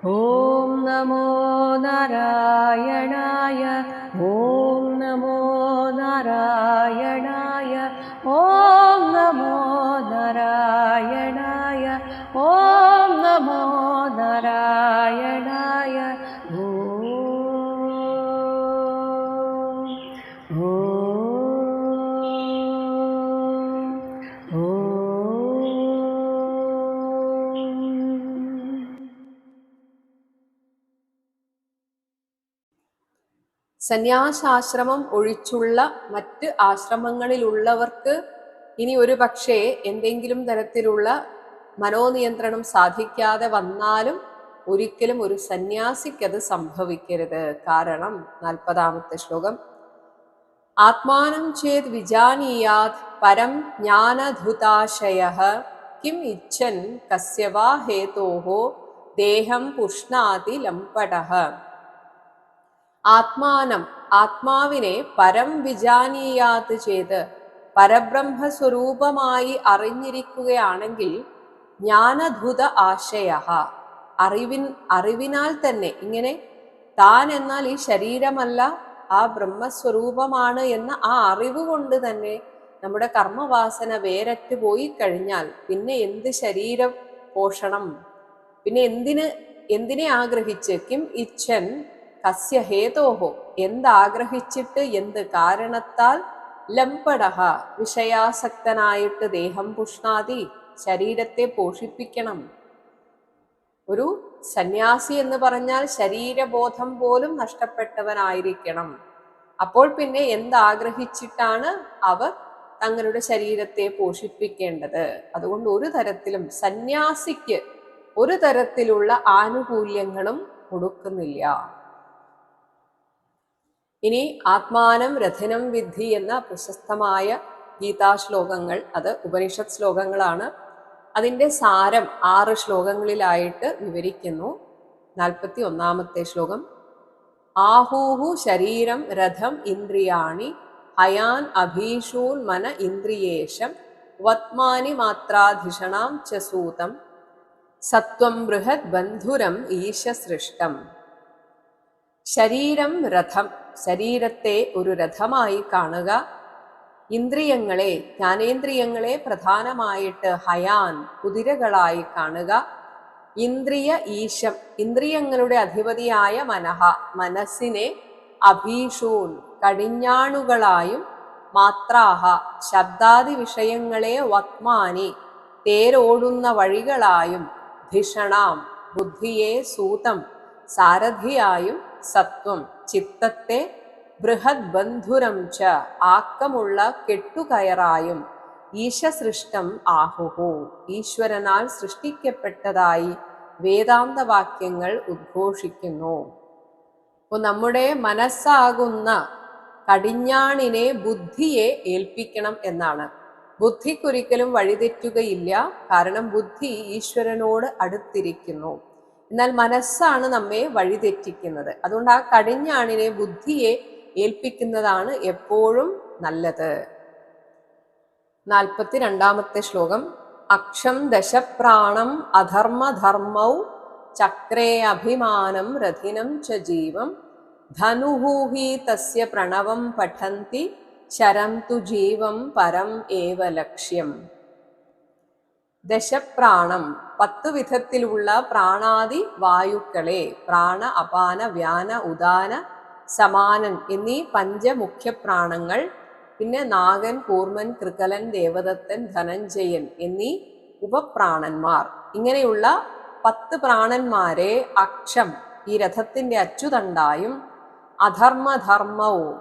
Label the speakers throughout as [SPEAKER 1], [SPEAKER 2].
[SPEAKER 1] ഓം നമോ നാരായണായ. ഓം നമോ നാരായണായ. ഓം നമോ നാരായണായ. ഓം നമോ നാരായണായ. ഓം
[SPEAKER 2] സന്യാസാശ്രമം ഒഴിച്ചുള്ള മറ്റ് ആശ്രമങ്ങളിലുള്ളവർക്ക് ഇനി ഒരു പക്ഷേ എന്തെങ്കിലും തരത്തിലുള്ള മനോനിയന്ത്രണം സാധിക്കാതെ വന്നാലും ഒരിക്കലും ഒരു സന്യാസിക്കത് സംഭവിക്കരുത്. കാരണം 40-ാമത്തെ ശ്ലോകം, ആത്മാനം ചേത് വിജാനീയാത് പരം ജ്ഞാനധുതാശയഃ കിം ഇച്ഛൻ കസ്യവാ ഹേതോഹോ ദേഹം പുഷ്ണാതി ലംപടഃ. ആത്മാനം, ആത്മാവിനെ പരം വിജാനീയാത് ചെയ്ത് പരബ്രഹ്മസ്വരൂപമായി അറിഞ്ഞിരിക്കുകയാണെങ്കിൽ ജ്ഞാനധുത ആശയ, അറിവിനാൽ തന്നെ, ഇങ്ങനെ താൻ എന്നാൽ ഈ ശരീരമല്ല, ആ ബ്രഹ്മസ്വരൂപമാണ് എന്ന ആ അറിവ് കൊണ്ട് തന്നെ നമ്മുടെ കർമ്മവാസന വേരറ്റ് പോയി കഴിഞ്ഞാൽ പിന്നെ എന്ത് ശരീര പോഷണം, പിന്നെ എന്തിനെ ആഗ്രഹിച്ച്, കിം ഇച്ഛൻ കസ്യ ഹേതോഹോ, എന്താഗ്രഹിച്ചിട്ട്, എന്ത് കാരണത്താൽ, ലംപടഹ വിഷയാസക്തനായിട്ട് ദേഹം പുഷ്ണാതി, ശരീരത്തെ പോഷിപ്പിക്കണം. ഒരു സന്യാസി എന്ന് പറഞ്ഞാൽ ശരീരബോധം പോലും നഷ്ടപ്പെട്ടവനായിരിക്കണം. അപ്പോൾ പിന്നെ എന്താഗ്രഹിച്ചിട്ടാണ് അവർ തങ്ങളുടെ ശരീരത്തെ പോഷിപ്പിക്കേണ്ടത്? അതുകൊണ്ട് ഒരു തരത്തിലും സന്യാസിക്ക് ഒരു തരത്തിലുള്ള ആനുകൂല്യങ്ങളും കൊടുക്കുന്നില്ല. ഇനി ആത്മാനം രഥനം വിദ്ധി എന്ന പ്രശസ്തമായ ഗീതാശ്ലോകങ്ങൾ, അത് ഉപനിഷത്ത് ശ്ലോകങ്ങളാണ്. അതിൻ്റെ സാരം 6 ശ്ലോകങ്ങളിലായിട്ട് വിവരിക്കുന്നു. 41-ാമത്തെ ശ്ലോകം, ആഹൂഹു ശരീരം രഥം ഇന്ദ്രിയാണി ഹയാൻ അഭീഷൂൻ മന ഇന്ദ്രിയേശം വത്മാനി മാത്രാധിഷണാം ച സൂതം സത്വം ബൃഹത് ബന്ധുരം ഈശ സൃഷ്ടം. ശരീരം രഥം, ശരീരത്തെ ഒരു രഥമായി കാണുക. ഇന്ദ്രിയങ്ങളെ, ജ്ഞാനേന്ദ്രിയങ്ങളെ പ്രധാനമായിട്ട് ഹയാൻ, കുതിരകളായി കാണുക. ഇന്ദ്രിയ ഈശം, ഇന്ദ്രിയങ്ങളുടെ അധിപതിയായ മനഃ, മനസ്സിനെ അഭീഷൂൻ, കടിഞ്ഞാണുകളായും, മാത്രാഹ, ശബ്ദാദി വിഷയങ്ങളെ വത്മാനി, തേരോടുന്ന വഴികളായും, ധിഷണാം, ബുദ്ധിയെ സൂതം, സാരഥിയായും, സത്വം, ചിത്തത്തെ, ബൃഹത് ബന്ധുരം ച, ആക്കമുള്ള കെട്ടുകയറായും, ഈശസൃഷ്ടം ആഹുഹു, ഈശ്വരനാൽ സൃഷ്ടിക്കപ്പെട്ടതായി വേദാന്തവാക്യങ്ങൾ ഉദ്ഘോഷിക്കുന്നു. അപ്പോൾ നമ്മുടെ മനസ്സാകുന്ന കടിഞ്ഞാണിനെ ബുദ്ധിയെ ഏൽപ്പിക്കണം എന്നാണ്. ബുദ്ധിക്കൊരിക്കലും വഴിതെറ്റുകയില്ല, കാരണം ബുദ്ധി ഈശ്വരനോട് അടുത്തിരിക്കുന്നു. എന്നാൽ മനസ്സാണ് നമ്മെ വഴിതെറ്റിക്കുന്നത്. അതുകൊണ്ട് ആ കടിഞ്ഞാണിനെ, ബുദ്ധിയെ ഏൽപ്പിക്കുന്നതാണ് എപ്പോഴും നല്ലത്. 42-ാമത്തെ ശ്ലോകം, അക്ഷം ദശപ്രാണം അധർമ്മധർമ്മൗ ചക്രേ അഭിമാനം രഥിനം ച ജീവം ധനുഹൂഹി തസ്യ പ്രണവം പഠന്തി ശരം തു ജീവം പരം ഏവ ലക്ഷ്യം. ദശപ്രാണം, 10 വിധത്തിലുള്ള പ്രാണാദി വായുക്കളെ, പ്രാണ, അപാന, വ്യാന, ഉദാന, സമാനൻ എന്നീ 5 മുഖ്യപ്രാണങ്ങൾ, പിന്നെ നാഗൻ, കൂർമൻ, കൃകലൻ, ദേവദത്തൻ, ധനഞ്ജയൻ എന്നീ ഉപപ്രാണന്മാർ, ഇങ്ങനെയുള്ള 10 പ്രാണന്മാരെ അക്ഷം, ഈ രഥത്തിന്റെ അച്ചുതണ്ടായും, അധർമ്മധർമ്മവും,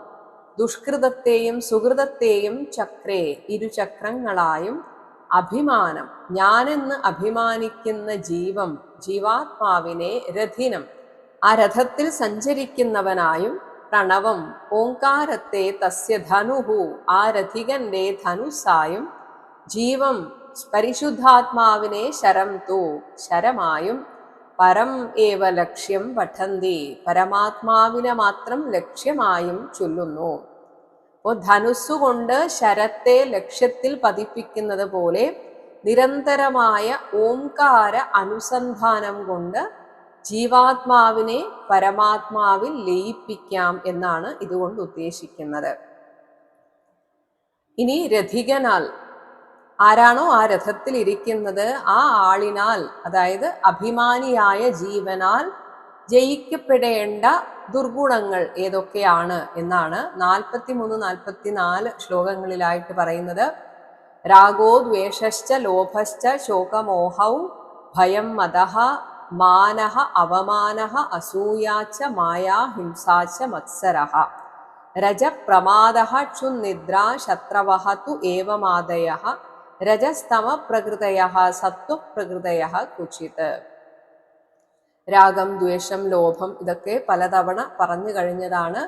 [SPEAKER 2] ദുഷ്കൃതത്തെയും സുഹൃതത്തെയും ചക്രേ, ഇരുചക്രങ്ങളായും, അഭിമാനം, ഞാനെന്ന് അഭിമാനിക്കുന്ന ജീവം, ജീവാത്മാവിനെ, രഥിനം, ആ രഥത്തിൽ സഞ്ചരിക്കുന്നവനായും, പ്രണവം, ഓങ്കാരത്തെ, തസ്യ ധനുഹു, ആ രഥികന്റെ ധനുസായും, ജീവം, പരിശുദ്ധാത്മാവിനെ, ശരം തു, ശരമായും, പരം ഏവ ലക്ഷ്യം പഠന്തി, പരമാത്മാവിനെ മാത്രം ലക്ഷ്യമായും ചൊല്ലുന്നു. അപ്പോൾ ധനുസ്സുകൊണ്ട് ശരത്തെ ലക്ഷ്യത്തിൽ പതിപ്പിക്കുന്നത് പോലെ നിരന്തരമായ ഓംകാര അനുസന്ധാനം കൊണ്ട് ജീവാത്മാവിനെ പരമാത്മാവിൽ ലയിപ്പിക്കാം എന്നാണ് ഇതുകൊണ്ട് ഉദ്ദേശിക്കുന്നത്. ഇനി രഥികനാൽ, ആരാണോ ആ രഥത്തിൽ ഇരിക്കുന്നത് ആ ആളിനാൽ, അതായത് അഭിമാനിയായ ജീവനാൽ ജയിക്കപ്പെടേണ്ട ദുർഗുണങ്ങൾ ഏതൊക്കെയാണ് എന്നാണ് 43-44 ശ്ലോകങ്ങളിലായിട്ട് പറയുന്നത്. രാഗോ ദ്വേഷശ്ച ലോഭശ്ച ശോകമോഹൗ ഭയം മദഃ മാനഃ അവമാനഃ അസൂയാച്ച മായാ ഹിംസാച്ച മത്സരഃ രജ പ്രമാദഃ ക്ഷുന്നിദ്ര ശത്രവഃ തു ഏവമാദയഃ രജസ്തമ പ്രകൃതയഃ സത്വപ്രകൃതയഃ കുചിത്. രാഗം, ദ്വേഷം, ലോഭം ഇതൊക്കെ പലതവണ പറഞ്ഞു കഴിഞ്ഞതാണ്.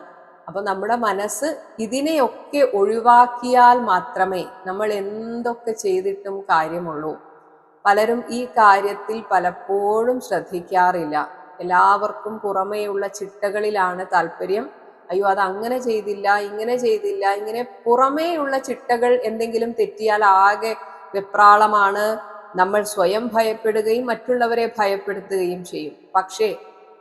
[SPEAKER 2] അപ്പൊ നമ്മുടെ മനസ്സ് ഇതിനെയൊക്കെ ഒഴിവാക്കിയാൽ മാത്രമേ നമ്മൾ എന്തൊക്കെ ചെയ്തിട്ടും കാര്യമുള്ളൂ. പലരും ഈ കാര്യത്തിൽ പലപ്പോഴും ശ്രദ്ധിക്കാറില്ല. എല്ലാവർക്കും പുറമേയുള്ള ചിട്ടകളിലാണ് താല്പര്യം. അയ്യോ അത് അങ്ങനെ ചെയ്തില്ല, ഇങ്ങനെ ചെയ്തില്ല, ഇങ്ങനെ പുറമേയുള്ള ചിട്ടകൾ എന്തെങ്കിലും തെറ്റിയാൽ ആകെ വെപ്രാളമാണ്. നമ്മൾ സ്വയം ഭയപ്പെടുകയും മറ്റുള്ളവരെ ഭയപ്പെടുത്തുകയും ചെയ്യും. പക്ഷേ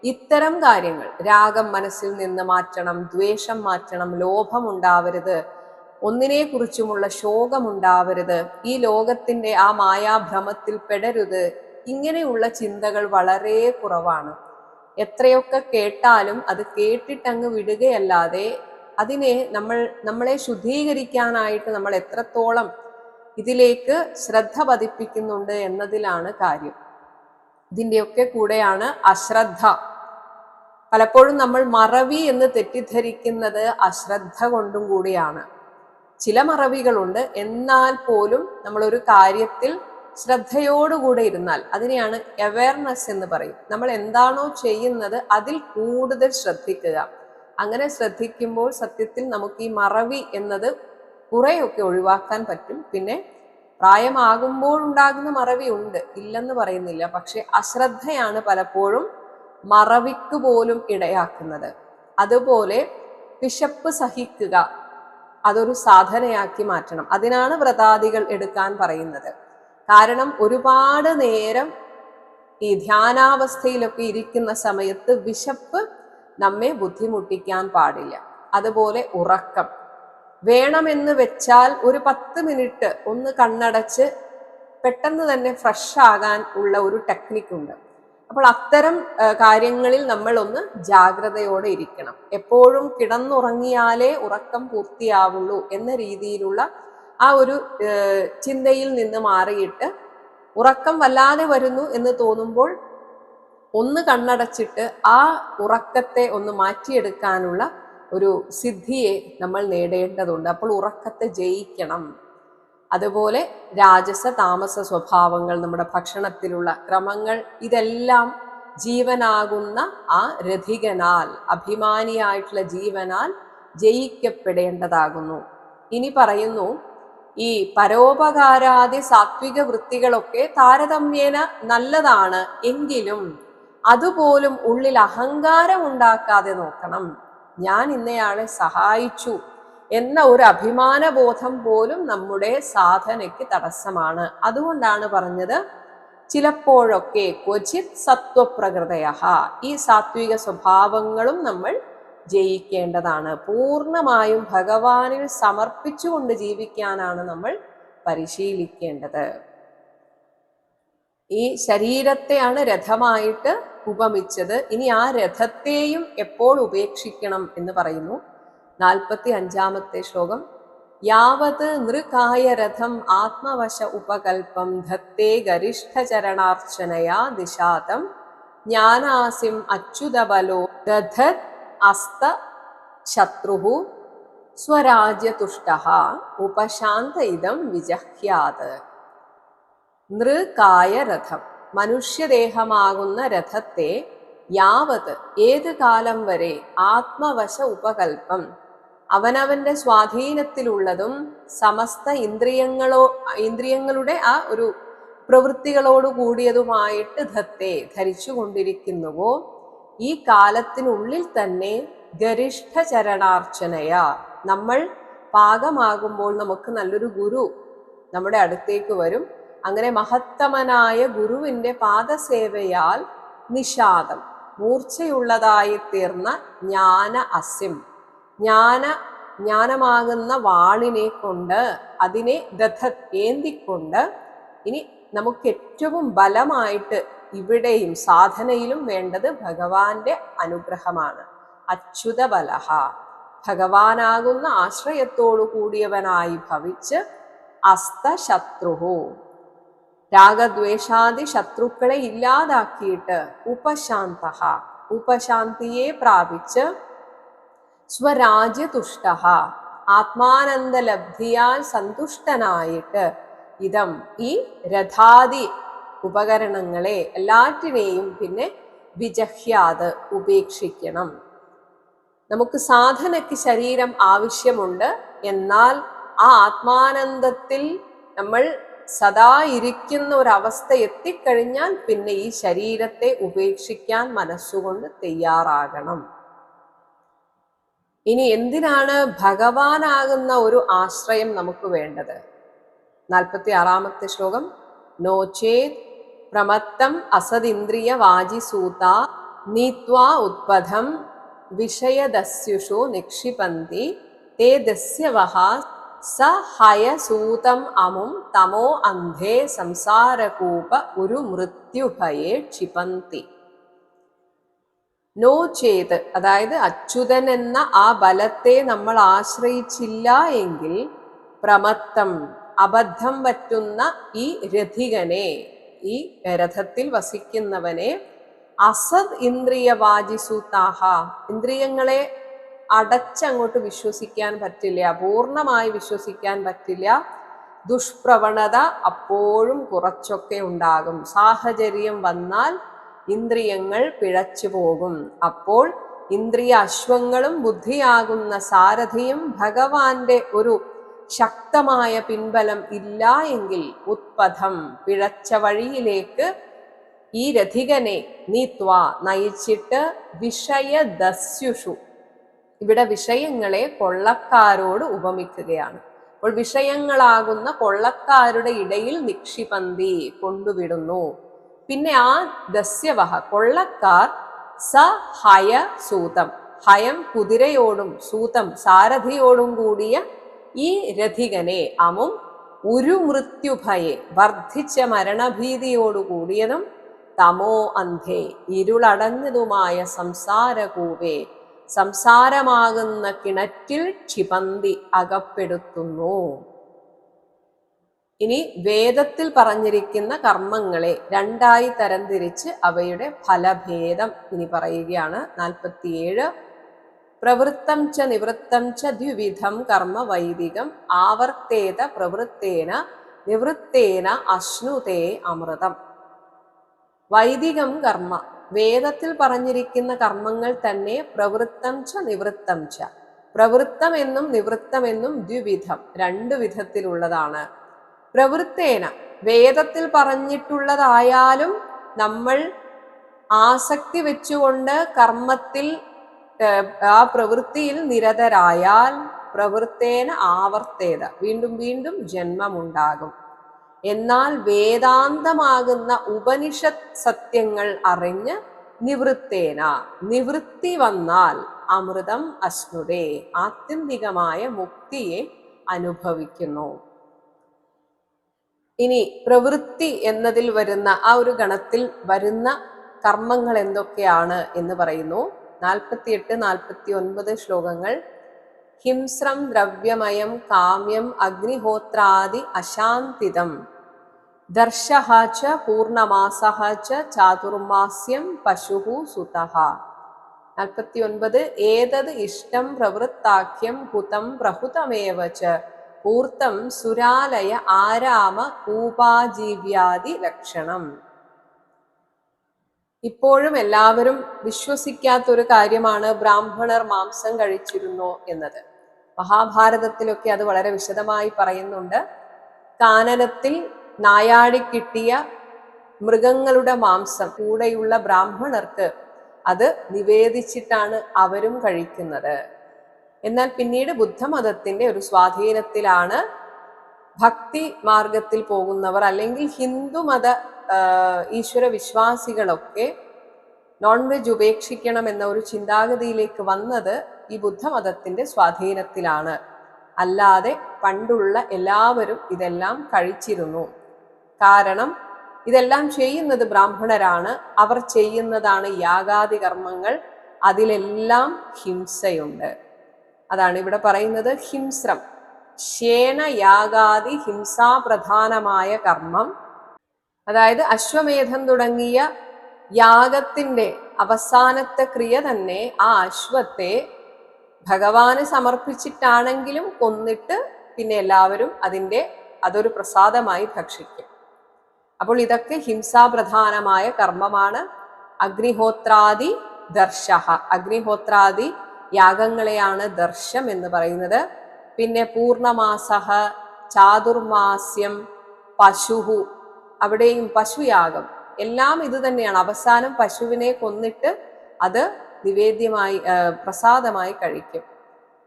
[SPEAKER 2] ഇത്തരം കാര്യങ്ങൾ, രാഗം മനസ്സിൽ നിന്ന് മാറ്റണം, ദ്വേഷം മാറ്റണം, ലോഭം ഉണ്ടാവരുത്, ഒന്നിനെ കുറിച്ചുമുള്ള ശോകമുണ്ടാവരുത്, ഈ ലോകത്തിന്റെ ആ മായാഭ്രമത്തിൽ പെടരുത്, ഇങ്ങനെയുള്ള ചിന്തകൾ വളരെ കുറവാണ്. എത്രയൊക്കെ കേട്ടാലും അത് കേട്ടിട്ടങ്ങ് വിടുകയല്ലാതെ അതിനെ നമ്മളെ ശുദ്ധീകരിക്കാനായിട്ട് നമ്മൾ എത്രത്തോളം ഇതിലേക്ക് ശ്രദ്ധ പതിപ്പിക്കുന്നുണ്ട് എന്നതിലാണ് കാര്യം. ഇതിൻ്റെയൊക്കെ കൂടെയാണ് അശ്രദ്ധ. പലപ്പോഴും നമ്മൾ മറവി എന്ന് തെറ്റിദ്ധരിക്കുന്നത് അശ്രദ്ധ കൊണ്ടും കൂടിയാണ്. ചില മറവികളുണ്ട്, എന്നാൽ പോലും നമ്മളൊരു കാര്യത്തിൽ ശ്രദ്ധയോടുകൂടെ ഇരുന്നാൽ അതിനെയാണ് അവയർനെസ് എന്ന് പറയും. നമ്മൾ എന്താണോ ചെയ്യുന്നത് അതിൽ കൂടുതൽ ശ്രദ്ധിക്കുക. അങ്ങനെ ശ്രദ്ധിക്കുമ്പോൾ സത്യത്തിൽ നമുക്ക് ഈ മറവി എന്നത് കുറെയൊക്കെ ഒഴിവാക്കാൻ പറ്റും. പിന്നെ പ്രായമാകുമ്പോൾ ഉണ്ടാകുന്ന മറവി ഉണ്ട്, ഇല്ലെന്ന് പറയുന്നില്ല. പക്ഷെ അശ്രദ്ധയാണ് പലപ്പോഴും മറവിക്ക് പോലും ഇടയാക്കുന്നത്. അതുപോലെ വിശപ്പ് സഹിക്കുക, അതൊരു സാധനയാക്കി മാറ്റണം. അതിനാണ് വ്രതാദികൾ എടുക്കാൻ പറയുന്നത്. കാരണം ഒരുപാട് നേരം ഈ ധ്യാനാവസ്ഥയിലൊക്കെ ഇരിക്കുന്ന സമയത്ത് വിശപ്പ് നമ്മെ ബുദ്ധിമുട്ടിക്കാൻ പാടില്ല. അതുപോലെ ഉറക്കം വേണമെന്ന് വെച്ചാൽ ഒരു 10 മിനിറ്റ് ഒന്ന് കണ്ണടച്ച് പെട്ടെന്ന് തന്നെ ഫ്രഷ് ആകാൻ ഉള്ള ഒരു ടെക്നിക്കുണ്ട്. അപ്പോൾ അത്തരം കാര്യങ്ങളിൽ നമ്മൾ ഒന്ന് ജാഗ്രതയോടെ ഇരിക്കണം. എപ്പോഴും കിടന്നുറങ്ങിയാലേ ഉറക്കം പൂർത്തിയാവുള്ളൂ എന്ന രീതിയിലുള്ള ആ ഒരു ചിന്തയിൽ നിന്ന് മാറിയിട്ട് ഉറക്കം വല്ലാതെ വരുന്നു എന്ന് തോന്നുമ്പോൾ ഒന്ന് കണ്ണടച്ചിട്ട് ആ ഉറക്കത്തെ ഒന്ന് മാറ്റിയെടുക്കാനുള്ള ഒരു സിദ്ധിയെ നമ്മൾ നേടേണ്ടതുണ്ട്. അപ്പോൾ ഉറക്കത്തെ ജയിക്കണം. അതുപോലെ രാജസ താമസ സ്വഭാവങ്ങൾ, നമ്മുടെ ഭക്ഷണത്തിലുള്ള ക്രമങ്ങൾ, ഇതെല്ലാം ജീവനാകുന്ന ആ രഥികനാൽ, അഭിമാനിയായിട്ടുള്ള ജീവനാൽ ജയിക്കപ്പെടേണ്ടതാകുന്നു. ഇനി പറയുന്നു, ഈ പരോപകാരാദി സാത്വിക വൃത്തികളൊക്കെ താരതമ്യേന നല്ലതാണ്, എങ്കിലും അതുപോലും ഉള്ളിൽ അഹങ്കാരം ഉണ്ടാക്കാതെ നോക്കണം. ഞാൻ ഇന്നയാളെ സഹായിച്ചു എന്ന ഒരു അഭിമാനബോധം പോലും നമ്മുടെ സാധനയ്ക്ക് തടസ്സമാണ്. അതുകൊണ്ടാണ് പറഞ്ഞത് ചിലപ്പോഴൊക്കെ ക്വചിത് സത്വപ്രകൃതയ, ഈ സാത്വിക സ്വഭാവങ്ങളും നമ്മൾ ജയിക്കേണ്ടതാണ്. പൂർണ്ണമായും ഭഗവാനിൽ സമർപ്പിച്ചുകൊണ്ട് ജീവിക്കാനാണ് നമ്മൾ പരിശീലിക്കേണ്ടത്. ഈ ശരീരത്തെയാണ് രഥമായിട്ട് ഉപമിച്ചത്. ഇനി ആ രഥത്തെയും എപ്പോൾ ഉപേക്ഷിക്കണം എന്ന് പറയുന്നു. 45-ാമത്തെ ശ്ലോകം. യാവത് നൃകായ രഥം ആത്മവശ ഉപകൽപ്പം ധത്തേ ഗരിഷ്ഠചരണാർച്ചനയാ ദിശാതം ജ്ഞാനാസിം അച്യുതബലോ ദധത് അസ്ത ശത്രുഹു സ്വരാജ്യതുഷ്ടഃ ഉപശാന്ത ഇദം വിജഹ്യാത്. നൃകായ രഥം, മനുഷ്യദേഹമാകുന്ന രഥത്തെ യാവത്, ഏത് കാലം വരെ, ആത്മവശ ഉപകൽപ്പം, അവനവന്റെ സ്വാധീനത്തിലുള്ളതും സമസ്ത ഇന്ദ്രിയങ്ങളുടെ ആ ഒരു പ്രവൃത്തികളോട് കൂടിയതുമായിട്ട് ധത്തെ ധരിച്ചു കൊണ്ടിരിക്കുന്നുവോ, ഈ കാലത്തിനുള്ളിൽ തന്നെ ഗരിഷ്ഠ ചരണാർച്ചനയ, നമ്മൾ പാകമാകുമ്പോൾ നമുക്ക് നല്ലൊരു ഗുരു നമ്മുടെ അടുത്തേക്ക് വരും. അങ്ങനെ മഹത്തമനായ ഗുരുവിന്റെ പാദസേവയാൽ നിഷാദം, മൂർച്ചയുള്ളതായി തീർന്ന ജ്ഞാന അസ്യം, ജ്ഞാനമാകുന്ന വാളിനെ കൊണ്ട്, അതിനെ ഏന്തിക്കൊണ്ട്, ഇനി നമുക്ക് ഏറ്റവും ബലമായിട്ട് ഇവിടെയും സാധനയിലും വേണ്ടത് ഭഗവാന്റെ അനുഗ്രഹമാണ്. അച്യുത ബലഹ, ഭഗവാനാകുന്ന ആശ്രയത്തോടു കൂടിയവനായി ഭവിച്ച് അസ്തശത്രുഹു, രാഗദ്വേഷാദി ശത്രുക്കളെ ഇല്ലാതാക്കിയിട്ട് ഉപശാന്തഃ, ഉപശാന്തിയെ പ്രാപിച്ച് സ്വരാജ്യതുഷ്ടഃ, ആത്മാനന്ദലബ്ധിയാൽ സന്തുഷ്ടനായിട്ട് ഇതം ഈ രഥാദി ഉപകരണങ്ങളെ എല്ലാറ്റിനെയും പിന്നെ വിജഹ്യാത് ഉപേക്ഷിക്കണം. നമുക്ക് സാധനയ്ക്ക് ശരീരം ആവശ്യമുണ്ട്, എന്നാൽ ആ ആത്മാനന്ദത്തിൽ നമ്മൾ സദാ ഇരിക്കുന്ന ഒരവസ്ഥ എത്തിക്കഴിഞ്ഞാൽ പിന്നെ ഈ ശരീരത്തെ ഉപേക്ഷിക്കാൻ മനസ്സുകൊണ്ട് തയ്യാറാകണം. ഇനി എന്തിനാണ് ഭഗവാനാകുന്ന ഒരു ആശ്രയം നമുക്ക് വേണ്ടത്? 46-ാമത്തെ ശ്ലോകം. നോചേത് പ്രമത്തം അസദിന്ദ്രിയ വാജിസൂത നീത്വാ ഉത്പഥം വിഷയദസ്യുഷു നിക്ഷിപന്തി തേ ദസ്യവഹ സ ഹയസൂതം അമും തമോ അന്ധേ സംസാരകൂപ ഒരു മൃത്യുഭയേ ക്ഷിപന്തി. നോ ചേത്, അതായത് അച്യുതൻ എന്ന ആ ബലത്തെ നമ്മൾ ആശ്രയിച്ചില്ല എങ്കിൽ പ്രമത്തം, അബദ്ധം പറ്റുന്ന ഈ രഥികനെ, ഈ രഥത്തിൽ വസിക്കുന്നവനെ, അസദ് ഇന്ദ്രിയ വാജിസൂതാഹ, ഇന്ദ്രിയങ്ങളെ അടച്ചങ്ങോട്ട് വിശ്വസിക്കാൻ പറ്റില്ല, പൂർണ്ണമായി വിശ്വസിക്കാൻ പറ്റില്ല. ദുഷ്പ്രവണത അപ്പോഴും കുറച്ചൊക്കെ ഉണ്ടാകും. സാഹചര്യം വന്നാൽ ഇന്ദ്രിയങ്ങൾ പിഴച്ചു പോകും. അപ്പോൾ ഇന്ദ്രിയ അശ്വങ്ങളും ബുദ്ധിയാകുന്ന സാരഥിയും ഭഗവാന്റെ ഒരു ശക്തമായ പിൻബലം ഇല്ല എങ്കിൽ ഉത്പഥം, പിഴച്ച വഴിയിലേക്ക് ഈ രഥികനെ നീത്വാ, നയിച്ചിട്ട് വിഷയദസ്യുഷു, ഇവിടെ വിഷയങ്ങളെ കൊള്ളക്കാരോട് ഉപമിക്കുകയാണ്. അപ്പോൾ വിഷയങ്ങളാകുന്ന കൊള്ളക്കാരുടെ ഇടയിൽ നിക്ഷിപന്തി, കൊണ്ടുവിടുന്നു. പിന്നെ ആ ദസ്യവഹ, കൊള്ളക്കാർ, സ ഹയ സൂതം, ഹയം കുതിരയോടും സൂതം സാരഥിയോടും കൂടിയ ഈ രഥികനെ, അമും ഒരു മൃത്യുഭയെ, വർദ്ധിച്ച മരണഭീതിയോടു കൂടിയതും, തമോ അന്ധേ, ഇരുളടഞ്ഞതുമായ സംസാരകൂപേ, സംസാരമാകുന്ന കിണറ്റിൽ ക്ഷിപന്തി, അകപ്പെടുത്തുന്നു. ഇനി വേദത്തിൽ പറഞ്ഞിരിക്കുന്ന കർമ്മങ്ങളെ രണ്ടായി തരംതിരിച്ച് അവയുടെ ഫലഭേദം ഇനി പറയുകയാണ്. 47. പ്രവൃത്തം ച നിവൃത്തം ച ദ്വിവിധം കർമ്മ വൈദികം ആവർത്തേത പ്രവൃത്തേന നിവൃത്തേന അശ്നുതേ അമൃതം. വൈദികം കർമ്മ, വേദത്തിൽ പറഞ്ഞിരിക്കുന്ന കർമ്മങ്ങൾ തന്നെ പ്രവൃത്തം ച നിവൃത്തം ച, പ്രവൃത്തം എന്നും നിവൃത്തം എന്നും ദ്വിവിധം, രണ്ടു വിധത്തിലുള്ളതാണ്. പ്രവൃത്തേന, വേദത്തിൽ പറഞ്ഞിട്ടുള്ളതായാലും നമ്മൾ ആസക്തി വെച്ചുകൊണ്ട് കർമ്മത്തിൽ ആ പ്രവൃത്തിയിൽ നിരതരായാൽ പ്രവൃത്തേന ആവർത്തേത, വീണ്ടും വീണ്ടും ജന്മമുണ്ടാകും. എന്നാൽ വേദാന്തമാകുന്ന ഉപനിഷത്ത് സത്യങ്ങൾ അറിഞ്ഞ് നിവൃത്തേന, നിവൃത്തി വന്നാൽ അമൃതം അശ്നുതേ, ആത്യന്തികമായ മുക്തിയെ അനുഭവിക്കുന്നു. ഇനി പ്രവൃത്തി എന്നതിൽ വരുന്ന ആ ഒരു ഗണത്തിൽ വരുന്ന കർമ്മങ്ങൾ എന്തൊക്കെയാണ് എന്ന് പറയുന്നു. 48-49 ശ്ലോകങ്ങൾ. ഹിംസ്രം ദ്രവ്യമയം കാമ്യം അഗ്നിഹോത്രാദി അശാന്തിതം ദർശഃ ച പൂർണ്ണമാസഃ ച ചാതുർമാസ്യം പശുഃ സുതഃ. 49. ഏതത് ഇഷ്ടം പ്രവൃത്താഖ്യം ഹുതം പ്രഹുതമേവ ച പൂർത്തം സുരാലയ ആരാമ കൂപാജീവ്യാദി ലക്ഷണം. ഇപ്പോഴും എല്ലാവരും വിശ്വസിക്കാത്തൊരു കാര്യമാണ് ബ്രാഹ്മണർ മാംസം കഴിച്ചിരുന്നോ എന്നത്. മഹാഭാരതത്തിലൊക്കെ അത് വളരെ വിശദമായി പറയുന്നുണ്ട്. കാനനത്തിൽ നായാടി കിട്ടിയ മൃഗങ്ങളുടെ മാംസം കൂടെയുള്ള ബ്രാഹ്മണർക്ക് അത് നിവേദിച്ചിട്ടാണ് അവരും കഴിക്കുന്നത്. എന്നാൽ പിന്നീട് ബുദ്ധമതത്തിന്റെ ഒരു സ്വാധീനത്തിലാണ് ഭക്തി മാർഗത്തിൽ പോകുന്നവർ അല്ലെങ്കിൽ ഹിന്ദുമത ഈശ്വര വിശ്വാസികളൊക്കെ നോൺ വെജ് ഉപേക്ഷിക്കണം എന്ന ഒരു ചിന്താഗതിയിലേക്ക് വന്നത് ഈ ബുദ്ധമതത്തിന്റെ സ്വാധീനത്തിലാണ്. അല്ലാതെ പണ്ടുള്ള എല്ലാവരും ഇതെല്ലാം കഴിച്ചിരുന്നു. കാരണം ഇതെല്ലാം ചെയ്യുന്നത് ബ്രാഹ്മണരാണ്, അവർ ചെയ്യുന്നതാണ് യാഗാദി കർമ്മങ്ങൾ, അതിലെല്ലാം ഹിംസയുണ്ട്. അതാണ് ഇവിടെ പറയുന്നത് ഹിംസ്രം. ശേന യാഗാദി ഹിംസാപ്രധാനമായ കർമ്മം, അതായത് അശ്വമേധം തുടങ്ങിയ യാഗത്തിന്റെ അവസാനത്തെ ക്രിയ തന്നെ ആ അശ്വത്തെ ഭഗവാന് സമർപ്പിച്ചിട്ടാണെങ്കിലും കൊന്നിട്ട് പിന്നെ എല്ലാവരും അതൊരു പ്രസാദമായി ഭക്ഷിക്കും. അപ്പോൾ ഇതൊക്കെ ഹിംസാപ്രധാനമായ കർമ്മമാണ്. അഗ്നിഹോത്രാദി ദർശഃ, അഗ്നിഹോത്രാദി യാഗങ്ങളെയാണ് ദർശം എന്ന് പറയുന്നത്. പിന്നെ പൂർണമാസഃ, ചാതുർമാസ്യം, പശുഹു, അവിടെയും പശുയാഗം, എല്ലാം ഇത് തന്നെയാണ്. അവസാനം പശുവിനെ കൊന്നിട്ട് അത് നിവേദ്യമായി പ്രസാദമായി കഴിക്കും.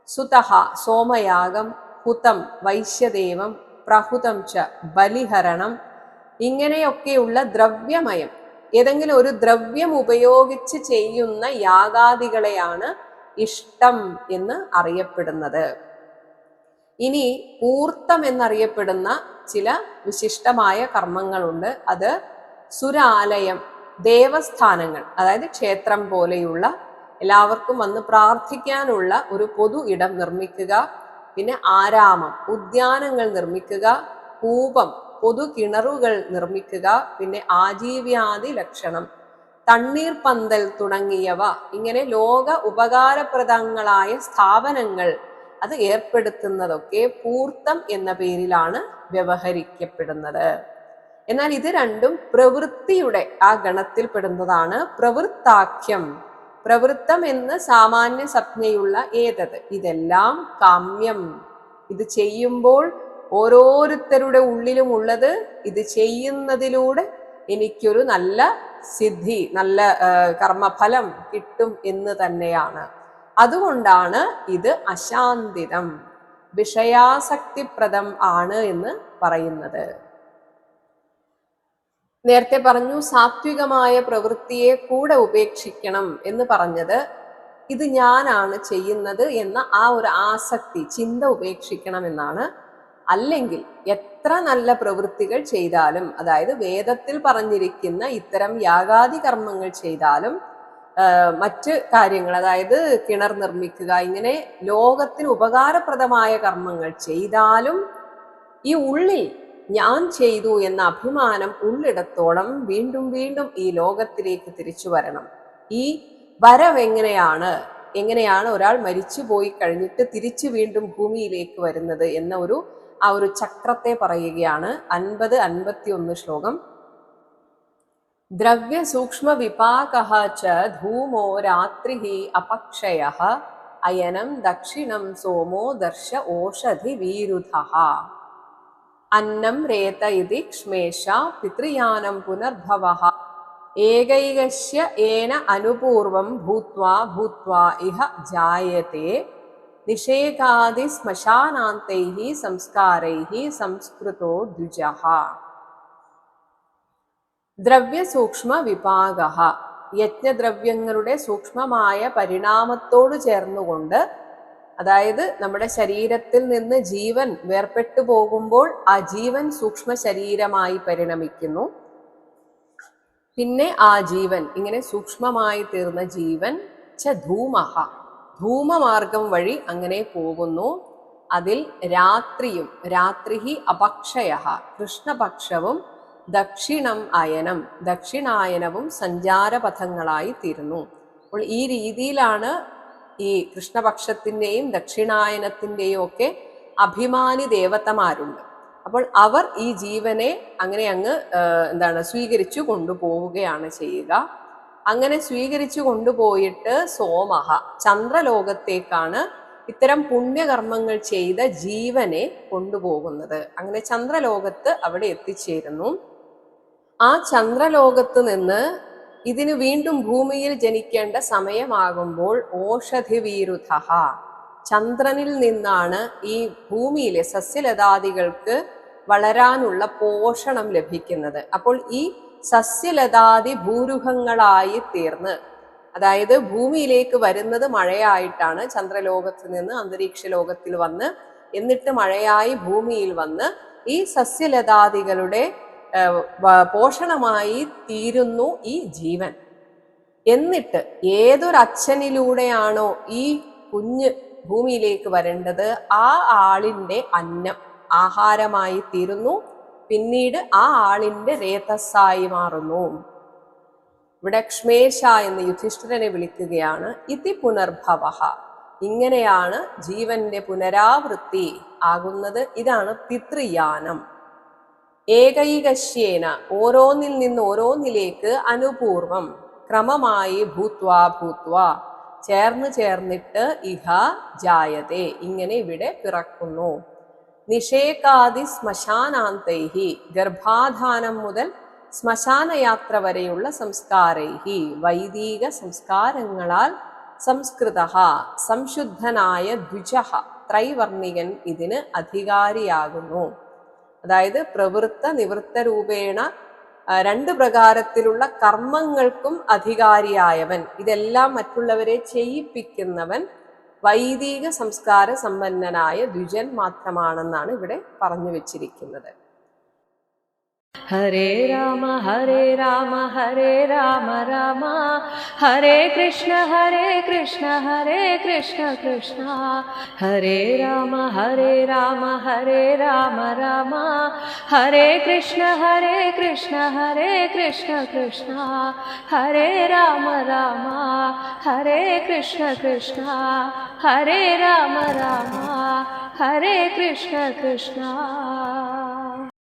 [SPEAKER 2] സുതഹ, സോമയാഗം, ഹുതം, വൈശ്യദേവം, പ്രഹുതം ച, ബലിഹരണം, ഇങ്ങനെയൊക്കെയുള്ള ദ്രവ്യമയം, ഏതെങ്കിലും ഒരു ദ്രവ്യം ഉപയോഗിച്ച് ചെയ്യുന്ന യാഗാദികളെയാണ് ഇഷ്ടം എന്ന് അറിയപ്പെടുന്നത്. ഇനി പൂർത്തം എന്നറിയപ്പെടുന്ന ചില വിശിഷ്ടമായ കർമ്മങ്ങളുണ്ട്. അത് സുരാലയം, ദേവസ്ഥാനങ്ങൾ, അതായത് ക്ഷേത്രം പോലെയുള്ള എല്ലാവർക്കും വന്ന് പ്രാർത്ഥിക്കാനുള്ള ഒരു പൊതു ഇടം നിർമ്മിക്കുക. പിന്നെ ആരാമം, ഉദ്യാനങ്ങൾ നിർമ്മിക്കുക. കൂപം, പൊതു കിണറുകൾ നിർമ്മിക്കുക. പിന്നെ ആജീവ്യാദി ലക്ഷണം, തണ്ണീർപന്തൽ തുടങ്ങിയവ, ഇങ്ങനെ ലോക ഉപകാരപ്രദങ്ങളായ സ്ഥാപനങ്ങൾ അത് ഏർപ്പെടുത്തുന്നതൊക്കെ പൂർത്തം എന്ന പേരിലാണ് വ്യവഹരിക്കപ്പെടുന്നത്. എന്നാൽ ഇത് രണ്ടും പ്രവൃത്തിയുടെ ആ ഗണത്തിൽപ്പെടുന്നതാണ്. പ്രവൃത്താഖ്യം, പ്രവൃത്തം എന്ന് സാമാന്യ സംജ്ഞയുള്ള ഏതത്, ഇതെല്ലാം കാമ്യം. ഇത് ചെയ്യുമ്പോൾ ഓരോരുത്തരുടെ ഉള്ളിലും ഉള്ളത് ഇത് ചെയ്യുന്നതിലൂടെ എനിക്കൊരു നല്ല സിദ്ധി, നല്ല കർമ്മഫലം കിട്ടും എന്ന് തന്നെയാണ്. അതുകൊണ്ടാണ് ഇത് അശാന്തിതം, വിഷയാസക്തിപ്രദം ആണ് എന്ന് പറയുന്നത്. നേരത്തെ പറഞ്ഞു സാത്വികമായ പ്രവൃത്തിയെ കൂടെ ഉപേക്ഷിക്കണം എന്ന് പറഞ്ഞത് ഇത് ഞാനാണ് ചെയ്യുന്നത് എന്ന ആ ഒരു ആസക്തി, ചിന്ത ഉപേക്ഷിക്കണം എന്നാണ്. അല്ലെങ്കിൽ എത്ര നല്ല പ്രവൃത്തികൾ ചെയ്താലും, അതായത് വേദത്തിൽ പറഞ്ഞിരിക്കുന്ന ഇത്തരം യാഗാദി കർമ്മങ്ങൾ ചെയ്താലും, മറ്റ് കാര്യങ്ങൾ, അതായത് കിണർ നിർമ്മിക്കുക, ഇങ്ങനെ ലോകത്തിന് ഉപകാരപ്രദമായ കർമ്മങ്ങൾ ചെയ്താലും ഈ ഉള്ളിൽ ഞാൻ ചെയ്തു എന്ന അഭിമാനം ഉള്ളിടത്തോളം വീണ്ടും വീണ്ടും ഈ ലോകത്തിലേക്ക് തിരിച്ചു വരണം. ഈ വരവ് എങ്ങനെയാണ് ഒരാൾ മരിച്ചു പോയി കഴിഞ്ഞിട്ട് തിരിച്ചു വീണ്ടും ഭൂമിയിലേക്ക് വരുന്നത് എന്ന ആ ഒരു ചക്രത്തെ പറയുകയാണ്. 50-51 ശ്ലോകം. ദ്രവ്യ സൂക്ഷ്മ വിപാകഃ ച ധൂമോ രാത്രിഃ അപക്ഷയഃ അയനം ദക്ഷിണം സോമോ ദർശ ഓഷധി വീരുധഃ അന്നം രേത ഇതി ക്ഷ്മേഷ പിതൃയാനം പുനർഭവഃ ഏകൈകസ്യ ഏന അനുപൂർവം ഭൂത്വാ ഭൂത്വാ ഇഹ ജായത്തെ നിഷേകാദി ശ്മശാനാന്തൈഃ സംസ്കാരൈഃ സംസ്കൃതോ ദ്വിജഃ. ദ്രവ്യ സൂക്ഷ്മ വിപാകഃ, യജ്ഞദ്രവ്യങ്ങളുടെ സൂക്ഷ്മമായ പരിണാമത്തോട് ചേർന്നുകൊണ്ട്, അതായത് നമ്മുടെ ശരീരത്തിൽ നിന്ന് ജീവൻ വേർപെട്ടു പോകുമ്പോൾ ആ ജീവൻ സൂക്ഷ്മ ശരീരമായി പരിണമിക്കുന്നു. പിന്നെ ആ ജീവൻ, ഇങ്ങനെ സൂക്ഷ്മമായി തീർന്ന ജീവൻ ച ധൂമഃ, ധൂമമാർഗം വഴി അങ്ങനെ പോകുന്നു. അതിൽ രാത്രിയും, രാത്രിഃ അപക്ഷയഃ, കൃഷ്ണപക്ഷവും ദക്ഷിണം അയനം, ദക്ഷിണായനവും സഞ്ചാരപഥങ്ങളായി തീരുന്നു. അപ്പോൾ ഈ രീതിയിലാണ് ഈ കൃഷ്ണപക്ഷത്തിൻ്റെയും ദക്ഷിണായനത്തിൻ്റെയും ഒക്കെ അഭിമാനി ദേവതമാരുണ്ട്. അപ്പോൾ അവർ ഈ ജീവനെ അങ്ങനെ സ്വീകരിച്ചു കൊണ്ടുപോവുകയാണ് ചെയ്യുക. അങ്ങനെ സ്വീകരിച്ചു കൊണ്ടുപോയിട്ട് സോമഹ, ചന്ദ്രലോകത്തേക്കാണ് ഇത്തരം പുണ്യകർമ്മങ്ങൾ ചെയ്ത ജീവനെ കൊണ്ടുപോകുന്നത്. അങ്ങനെ ചന്ദ്രലോകത്ത് അവിടെ എത്തിച്ചേരുന്നു. ആ ചന്ദ്രലോകത്ത് നിന്ന് ഇതിന് വീണ്ടും ഭൂമിയിൽ ജനിക്കേണ്ട സമയമാകുമ്പോൾ ഓഷധി വീരുധഃ, ചന്ദ്രനിൽ നിന്നാണ് ഈ ഭൂമിയിലെ സസ്യലതാദികൾക്ക് വളരാനുള്ള പോഷണം ലഭിക്കുന്നത്. അപ്പോൾ ഈ സസ്യലതാദി ഭൂരുഹങ്ങളായി തീർന്ന്, അതായത് ഭൂമിയിലേക്ക് വരുന്നത് മഴയായിട്ടാണ്, ചന്ദ്രലോകത്ത് നിന്ന് അന്തരീക്ഷ ലോകത്തിൽ വന്ന് എന്നിട്ട് മഴയായി ഭൂമിയിൽ വന്ന് ഈ സസ്യലതാദികളുടെ പോഷണമായി തീരുന്നു ഈ ജീവൻ. എന്നിട്ട് ഏതൊരച്ഛനിലൂടെയാണോ ഈ കുഞ്ഞ് ഭൂമിയിലേക്ക് വരേണ്ടത്, ആ ആളിന്റെ അന്നം ആഹാരമായി തീരുന്നു, പിന്നീട് ആ ആളിന്റെ രേതസ്സായി മാറുന്നു. ഇവിടെ ക്ഷ്മേശ എന്ന് യുധിഷ്ഠിരനെ വിളിക്കുകയാണ്. ഇതി പുനർഭവ, ഇങ്ങനെയാണ് ജീവന്റെ പുനരാവൃത്തി ആകുന്നത്. ഇതാണ് പിതൃയാനം. ഏകൈകശ്യേന, ഓരോന്നിൽ നിന്ന് ഓരോന്നിലേക്ക് അനുപൂർവം ക്രമമായി ഭൂത്വാ ഭൂത്വാ, ചേർന്ന് ചേർന്നിട്ട് ഇഹ ജായതേ, ഇങ്ങനെ ഇവിടെ പിറക്കുന്നു. നിഷേകാദി ശ്മശാനാന്തൈഹി, ഗർഭാധാനം മുതൽ ശ്മശാനയാത്ര വരെയുള്ള സംസ്കാരൈഹി, വൈദിക സംസ്കാരങ്ങളാൽ സംസ്കൃത സംശുദ്ധനായ ദ്വിജഃ, ത്രൈവർണികൻ ഇതിന് അധികാരിയാകുന്നു. അതായത് പ്രവൃത്ത നിവൃത്ത രൂപേണ രണ്ട് പ്രകാരത്തിലുള്ള കർമ്മങ്ങൾക്കും അധികാരിയായവൻ, ഇതെല്ലാം മറ്റുള്ളവരെ ചെയ്യിപ്പിക്കുന്നവൻ വൈദിക സംസ്കാര സമ്പന്നനായ ദ്വിജൻ മാത്രമാണെന്നാണ് ഇവിടെ പറഞ്ഞു വെച്ചിരിക്കുന്നത്.
[SPEAKER 1] ഹരേ രാമ ഹരേ രാമ ഹരേ രാമ രാമ ഹരേ കൃഷ്ണ ഹരേ കൃഷ്ണ ഹരേ കൃഷ്ണ കൃഷ്ണ ഹരേ രാമ ഹരേ രാമ ഹരേ രാമ രാമ ഹരേ കൃഷ്ണ ഹരേ കൃഷ്ണ ഹരേ കൃഷ്ണ കൃഷ്ണ ഹരേ രാമ രാമ ഹരേ കൃഷ്ണ കൃഷ്ണ ഹരേ രാമ രാമ ഹരേ കൃഷ്ണ കൃഷ്ണ.